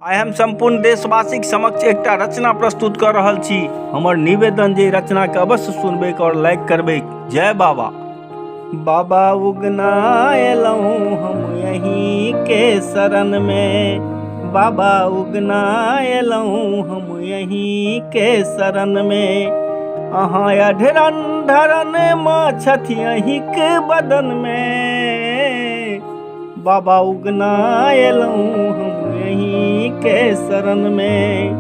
आइ हम संपूर्ण देशवासी समक्ष एक रचना प्रस्तुत कर रहल छी। हमर निवेदन जे रचना के अवश्य सुनबे और लाइक करबे। जय बाबा। बाबा उगना एलऊं हम यहीं के शरण में, बाबा उगना एलऊं हम यहीं के शरण में। अहाँ अढरन ढरन माँ छथि यहीं के बदन में, बाबा उगना एलऊं हम यहीं के शरण में।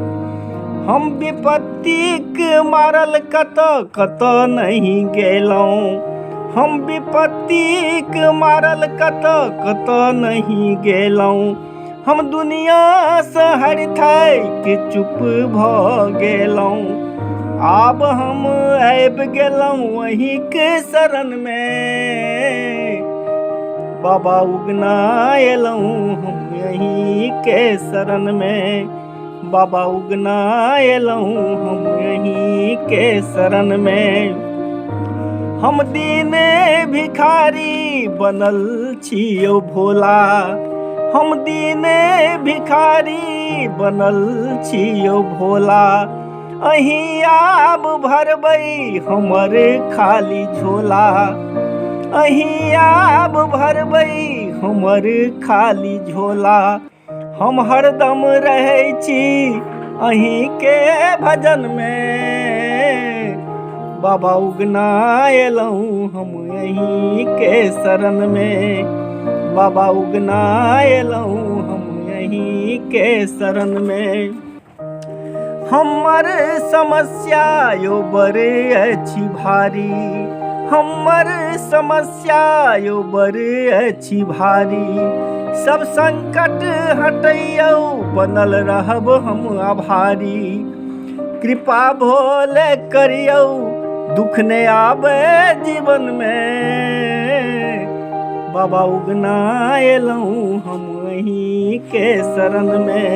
हम विपत्तिक मारल कत नहीं गेलऊं, हम विपत्तिक मारल कत नहीं गेलऊं। हम दुनिया से हरिथाइक चुप भ गेलऊं, आब हम आबि गेलऊं वहीं के शरण में। बाबा उगना एलऊं हम यहीं के शरण में, बाबा उगना एलऊं हम यहीं के शरण में। हम दीन भिखारी बनल छियौ भोला, हम दीन भिखारी बनल छियौ भोला। अहीं आब भरबै हमर खाली झोला, अहीं आब भरबै हमर खाली झोला। हम हरदम रहै छी अहीं के भजन में, बाबा उगना एलऊं हम यहीं के शरण में, बाबा उगना एलऊं हम यहीं के शरण में। हमर समस्या यो बड़ अछि भारी, हमर समस्या यो बड़ अछि भारी। सब संकट हटैयौ बनल रहब हम आभारी। कृपा भोले करियौ दुख ने आवे जीवन में, बाबा उगना एलऊं हम यहीं के शरण में,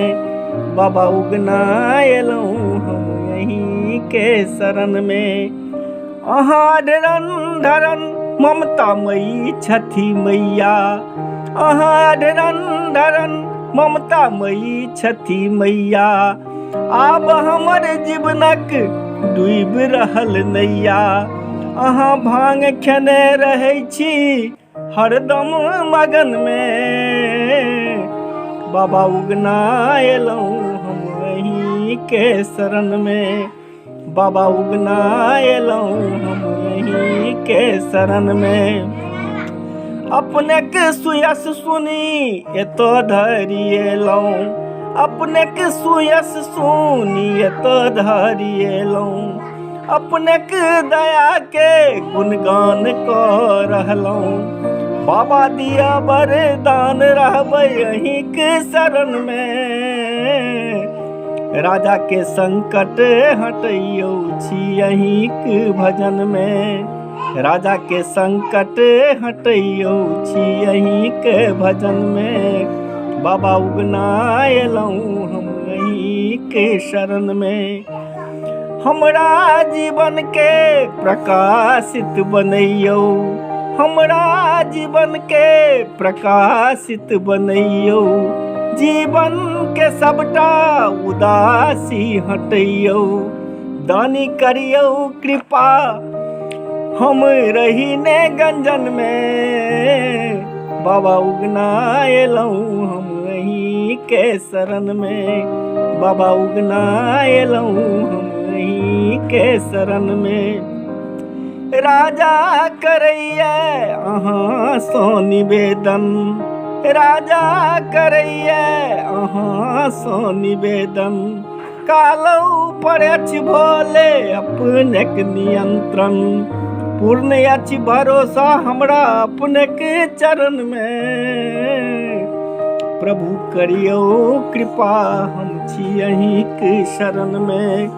बाबा उगना एलऊं हम यहीं के शरण में। अहाँ अढरन ढरन ममता मई छथि मैया, अहाँ अढरन ढरन ममता मई छथि मैया। आब हमर जीवनक डूबि रहल नैया, अहाँ भांग खेने रहै छी हरदम मगन में। बाबा उगना एलऊं हम यहीं के शरण में, बाबा उगना एलऊं हम यहीं के शरण में। अपने के सुयस सुनी एतो धरि एलऊं, अपने के सुयस सुनी एतो धरि एलऊं। अपने के दया के गुणगान कऽ रहलऊं, बाबा दिया वरदान रहबै यहीं के शरण में। राजा के संकट हटैयौ छी यहीं के भजन में, राजा के संकट हटैयौ छी यहीं के भजन में। बाबा उगना एलऊं हम यहीं के शरण में। हमरा जीवन के प्रकाशित बनैयौ, हमरा जीवन के प्रकाशित बनैयौ। जीवन के सबटा उदासी हटैयौ, दानी करियौ कृपा हम रही ने गंजन में। बाबा उगना एलऊं हम यहीं के शरण में, बाबा उगना एलऊं हम यहीं के शरण में। राजा करैया अहाँ सँ निवेदन, राजा करैया अहाँ सँ निवेदन। कालौ पर अछि भोले अपनेक नियंत्रण, पूर्ण अछि भरोसा हमरा अपने के चरण में। प्रभु करियौ कृपा हम छी यहीं के शरण में,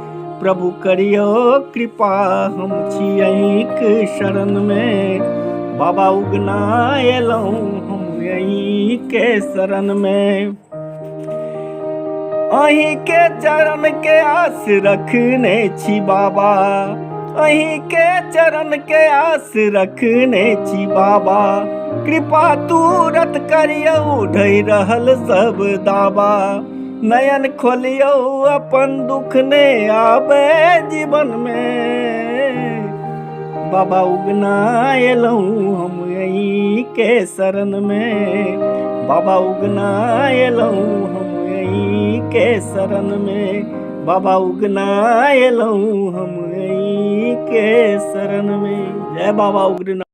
प्रभु करियौ कृपा हम छी यहीं के शरण में। बाबा उगना एलऊं हम यहीं के शरण में। अहीं के चरण के आस रखने छी बाबा, अहीं के चरण के आस रखने छी बाबा। कृपा तुरत करियौ ढहि रहल सब दावा, नयन खोलियो अपन दुख ने आबे जीवन में। बाबा उगना एलहूँ हम यहीं के शरण में। बाबा उगना एलहूँ हम यहीं के शरण में। बाबा उगना एलहूँ हम यहीं के शरण में। जय बाबा उग्रनाथ।